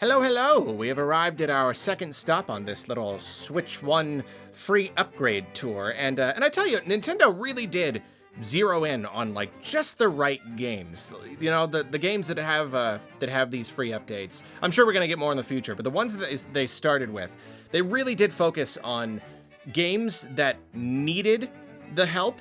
Hello, hello! We have arrived at our second stop on this little Switch 1 free upgrade tour, and I tell you, Nintendo really did zero in on like just the right games. You know, the games that have these free updates. I'm sure we're gonna get more in the future, but the ones that they started with, they really did focus on games that needed the help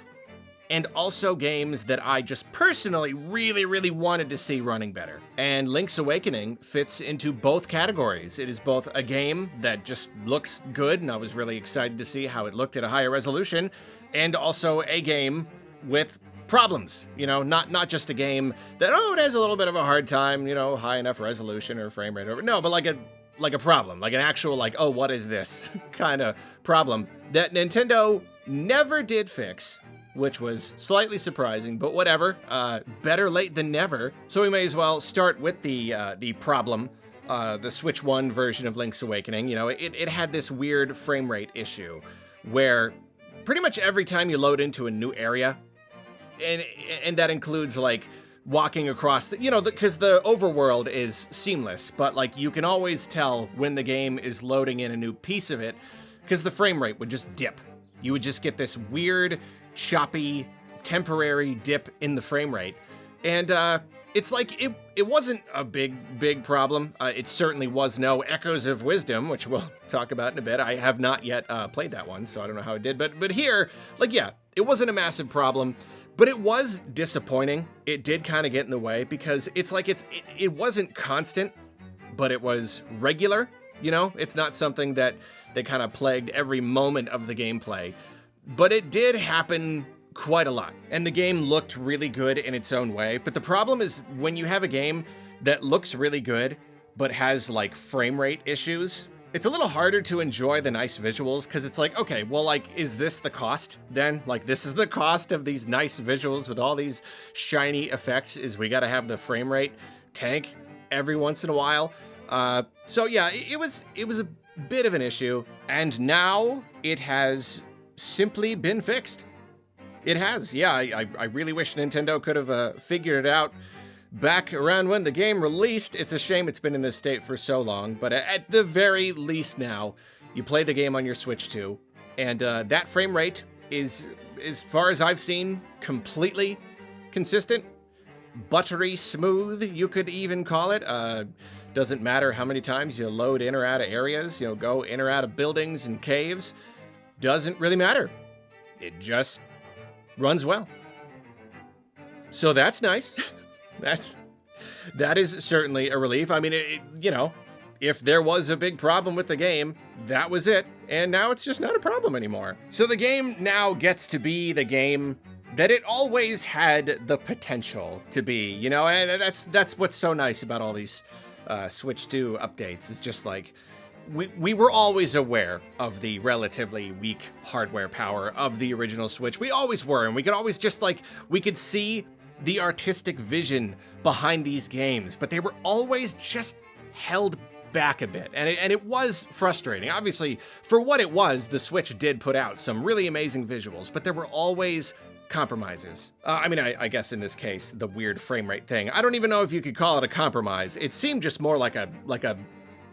and also games that I just personally really wanted to see running better. And Link's Awakening fits into both categories. It is both a game that just looks good, and I was really excited to see how it looked at a higher resolution, and also a game with problems, you know, not just a game that, oh, it has a little bit of a hard time, you know, high enough resolution or frame rate, or no, but like a problem, like an actual, like, oh, what is this kind of problem that Nintendo never did fix, which was slightly surprising, but whatever. Better late than never. So we may as well start with the problem. The Switch 1 version of Link's Awakening. You know, it had this weird frame rate issue where pretty much every time you load into a new area, and that includes like walking across the, you know, because the overworld is seamless, but like you can always tell when the game is loading in a new piece of it, because the frame rate would just dip. You would just get this weird, choppy, temporary dip in the frame rate. And it's like, it wasn't a big problem. It certainly was no Echoes of Wisdom, which we'll talk about in a bit. I have not yet played that one, so I don't know how it did. But here, like, yeah, it wasn't a massive problem, but it was disappointing. It did kind of get in the way because it's like, it wasn't constant, but it was regular. You know, it's not something that kind of plagued every moment of the gameplay. But it did happen quite a lot, and the game looked really good in its own way. But the problem is when you have a game that looks really good, but has like frame rate issues, it's a little harder to enjoy the nice visuals, because it's like, okay, well, like, is this the cost then? Like, this is the cost of these nice visuals with all these shiny effects, is we gotta have the frame rate tank every once in a while. So yeah, it was a bit of an issue, and now it has simply been fixed. It has, yeah. I really wish Nintendo could have figured it out back around when the game released. It's a shame it's been in this state for so long, but at the very least now, you play the game on your Switch 2, and that frame rate is, as far as I've seen, completely consistent. Buttery smooth, you could even call it. Doesn't matter how many times you load in or out of areas, you know, go in or out of buildings and caves. Doesn't really matter. It just runs well. So that's nice. That is certainly a relief. I mean, you know, if there was a big problem with the game, that was it. And now it's just not a problem anymore. So the game now gets to be the game that it always had the potential to be, you know, and that's what's so nice about all these Switch 2 updates. It's just like, we were always aware of the relatively weak hardware power of the original Switch. We always were, and we could always just like, we could see the artistic vision behind these games, but they were always just held back a bit, and it was frustrating. Obviously, for what it was, the Switch did put out some really amazing visuals, but there were always compromises. I mean, I guess in this case, the weird frame rate thing, I don't even know if you could call it a compromise. It seemed just more like a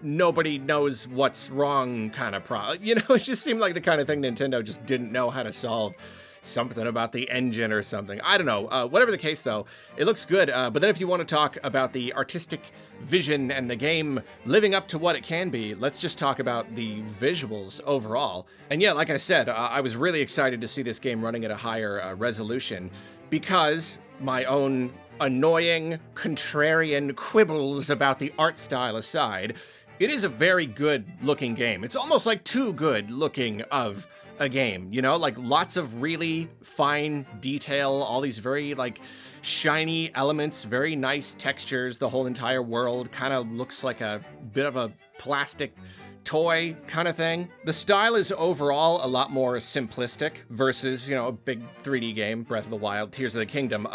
nobody knows what's wrong kind of problem. You know, it just seemed like the kind of thing Nintendo just didn't know how to solve. Something about the engine or something. I don't know. Whatever the case, though, it looks good. But then if you want to talk about the artistic vision and the game living up to what it can be, let's just talk about the visuals overall. And yeah, like I said, I was really excited to see this game running at a higher resolution, because my own annoying, contrarian quibbles about the art style aside, it is a very good looking game. It's almost like too good looking of a game, you know, like lots of really fine detail, all these very like shiny elements, very nice textures. The whole entire world kind of looks like a bit of a plastic toy kind of thing. The style is overall a lot more simplistic versus, you know, a big 3D game, Breath of the Wild, Tears of the Kingdom.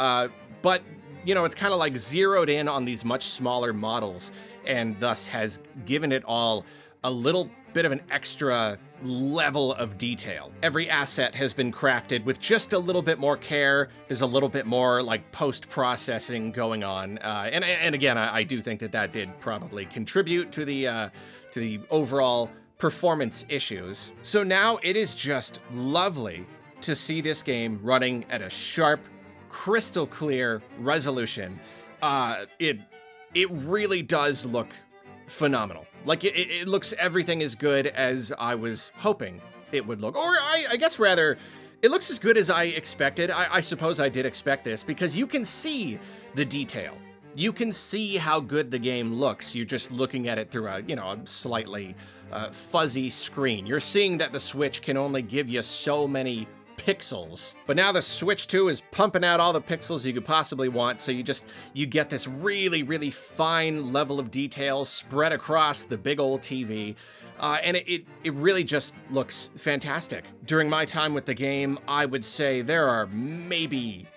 But, you know, it's kind of like zeroed in on these much smaller models, and thus has given it all a little bit of an extra level of detail. Every asset has been crafted with just a little bit more care. There's a little bit more like post-processing going on. And again, I do think that did probably contribute to the overall performance issues. So now it is just lovely to see this game running at a sharp, crystal clear resolution. It really does look phenomenal. Like it looks everything as good as I was hoping it would look. Or I guess rather, it looks as good as I expected. I suppose I did expect this because you can see the detail. You can see how good the game looks. You're just looking at it through a slightly fuzzy screen. You're seeing that the Switch can only give you so many pixels. But now the Switch 2 is pumping out all the pixels you could possibly want, so you get this really, really fine level of detail spread across the big old TV. And it really just looks fantastic. During my time with the game, I would say there are maybe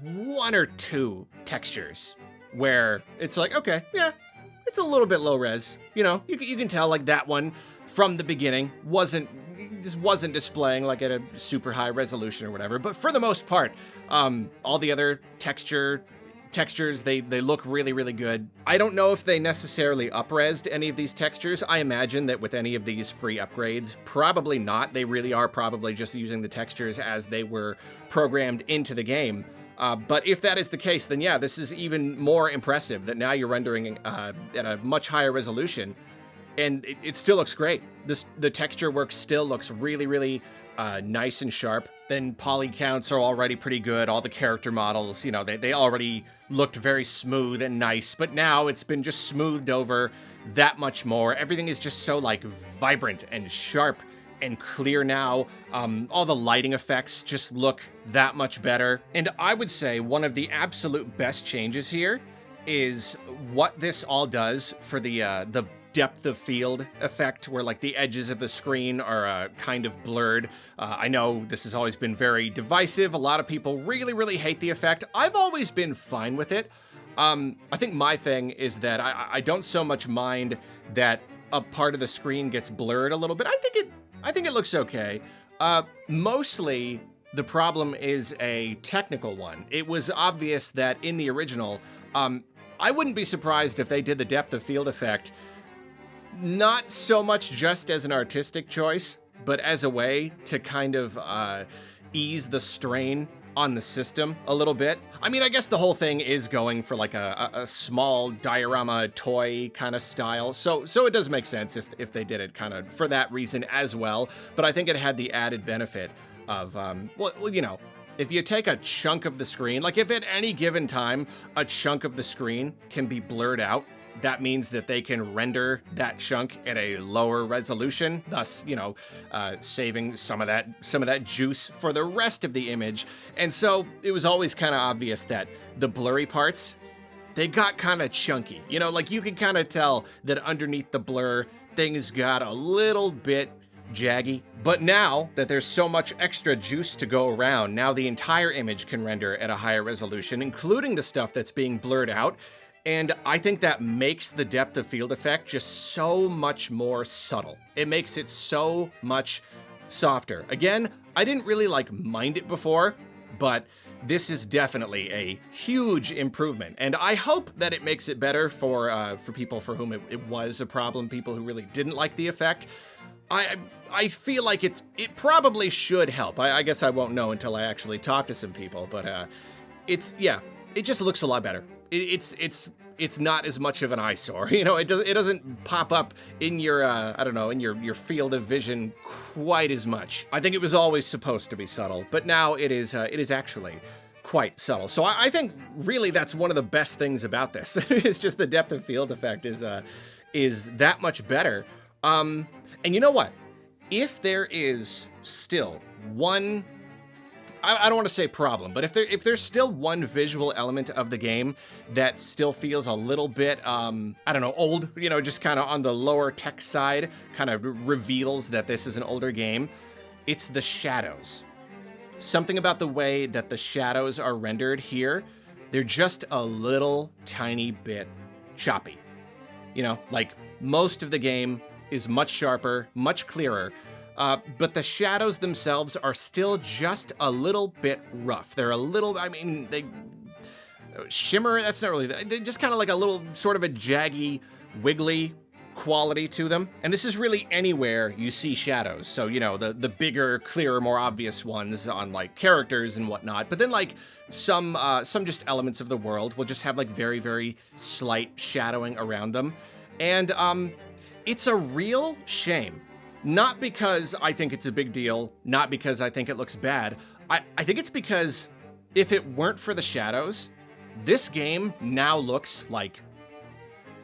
1 or 2 textures where it's like, okay, yeah, it's a little bit low res. You know, you can tell like that one from the beginning wasn't displaying like at a super high resolution or whatever. But for the most part, all the other textures, they look really, really good. I don't know if they necessarily up-resed any of these textures. I imagine that with any of these free upgrades, probably not. They really are probably just using the textures as they were programmed into the game. But if that is the case, then yeah, this is even more impressive that now you're rendering at a much higher resolution. And it still looks great. The texture work still looks really, really nice and sharp. Then poly counts are already pretty good. All the character models, you know, they already looked very smooth and nice, but now it's been just smoothed over that much more. Everything is just so like vibrant and sharp and clear now. All the lighting effects just look that much better. And I would say one of the absolute best changes here is what this all does for the depth of field effect, where like the edges of the screen are kind of blurred. I know this has always been very divisive. A lot of people really, really hate the effect. I've always been fine with it. I think my thing is that I don't so much mind that a part of the screen gets blurred a little bit. I think it looks okay. Mostly the problem is a technical one. It was obvious that in the original, I wouldn't be surprised if they did the depth of field effect not so much just as an artistic choice, but as a way to kind of ease the strain on the system a little bit. I mean, I guess the whole thing is going for like a small diorama toy kind of style. So it does make sense if they did it kind of for that reason as well. But I think it had the added benefit of, well, you know, if you take a chunk of the screen, like if at any given time, a chunk of the screen can be blurred out, that means that they can render that chunk at a lower resolution, thus, you know, saving some of that juice for the rest of the image. And so it was always kind of obvious that the blurry parts, they got kind of chunky. You know, like you could kind of tell that underneath the blur, things got a little bit jaggy. But now that there's so much extra juice to go around, now the entire image can render at a higher resolution, including the stuff that's being blurred out. And I think that makes the depth of field effect just so much more subtle. It makes it so much softer. Again, I didn't really like mind it before, but this is definitely a huge improvement. And I hope that it makes it better for people for whom it was a problem, people who really didn't like the effect. I feel like it probably should help. I guess I won't know until I actually talk to some people, but it just looks a lot better. It's not as much of an eyesore, you know. It doesn't pop up in your in your field of vision quite as much. I think it was always supposed to be subtle, but now it is actually quite subtle. So I think really that's one of the best things about this. It's just the depth of field effect is that much better. And you know what? If there is still one, I don't want to say problem, but if there's still one visual element of the game that still feels a little bit, old, you know, just kind of on the lower tech side, kind of reveals that this is an older game, it's the shadows. Something about the way that the shadows are rendered here, they're just a little tiny bit choppy. You know, like most of the game is much sharper, much clearer, but the shadows themselves are still just a little bit rough. They're a little, I mean, they shimmer, that's not really, they just kind of like a little sort of a jaggy, wiggly quality to them. And this is really anywhere you see shadows. So, you know, the bigger, clearer, more obvious ones on like characters and whatnot. But then like some just elements of the world will just have like very, very slight shadowing around them. And it's a real shame. Not because I think it's a big deal, not because I think it looks bad. I think it's because if it weren't for the shadows, this game now looks like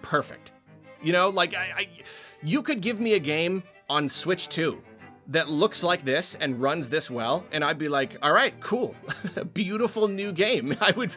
perfect. You know, like you could give me a game on Switch 2 that looks like this and runs this well, and I'd be like, all right, cool, beautiful new game. I would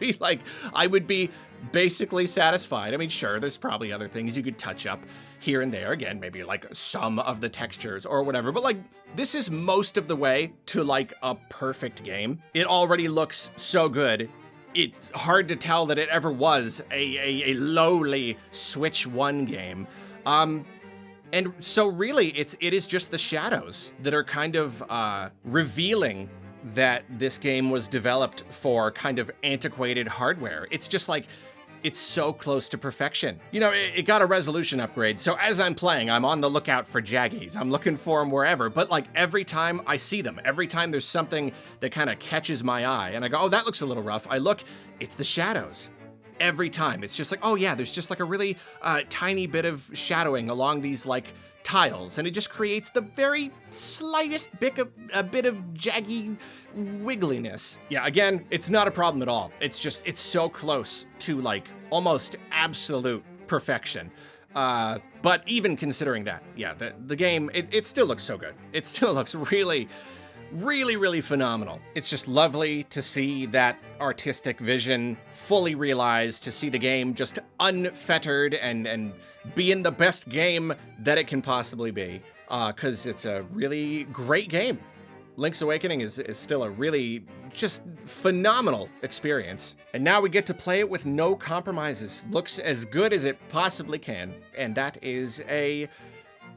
be basically satisfied. I mean, sure, there's probably other things you could touch up here and there. Again, maybe like some of the textures or whatever, but like this is most of the way to like a perfect game. It already looks so good. It's hard to tell that it ever was a lowly Switch 1 game. And so really, it is just the shadows that are kind of revealing that this game was developed for kind of antiquated hardware. It's just like, it's so close to perfection. You know, it got a resolution upgrade, so as I'm playing, I'm on the lookout for jaggies. I'm looking for them wherever, but like every time I see them, every time there's something that kind of catches my eye, and I go, oh, that looks a little rough. I look, it's the shadows. Every time. It's just like, oh yeah, there's just like a really tiny bit of shadowing along these like tiles, and it just creates the very slightest bit of jaggy wiggliness. Yeah, again, it's not a problem at all. It's just, it's so close to like almost absolute perfection. But even considering that, yeah, the game, it still looks so good. It still looks really, really, really phenomenal. It's just lovely to see that artistic vision fully realized, to see the game just unfettered and being the best game that it can possibly be, because it's a really great game. Link's Awakening is still a really just phenomenal experience. And now we get to play it with no compromises. Looks as good as it possibly can, and that is a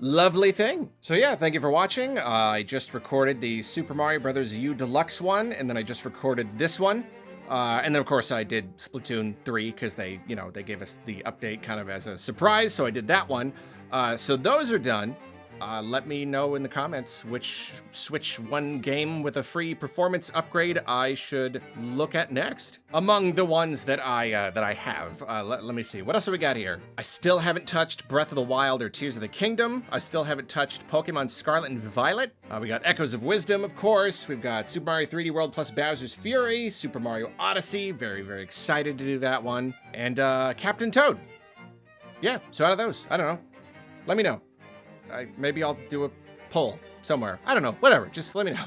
lovely thing. So yeah, thank you for watching. I just recorded the Super Mario Bros. U Deluxe one, and then I just recorded this one. And then of course I did Splatoon 3 because they gave us the update kind of as a surprise, so I did that one. So those are done. Let me know in the comments which Switch 1 game with a free performance upgrade I should look at next. Among the ones that I have, let me see. What else have we got here? I still haven't touched Breath of the Wild or Tears of the Kingdom. I still haven't touched Pokemon Scarlet and Violet. We got Echoes of Wisdom, of course. We've got Super Mario 3D World plus Bowser's Fury, Super Mario Odyssey. Very, very excited to do that one. And Captain Toad. Yeah, so out of those, I don't know. Let me know. Maybe I'll do a poll somewhere. I don't know. Whatever. Just let me know.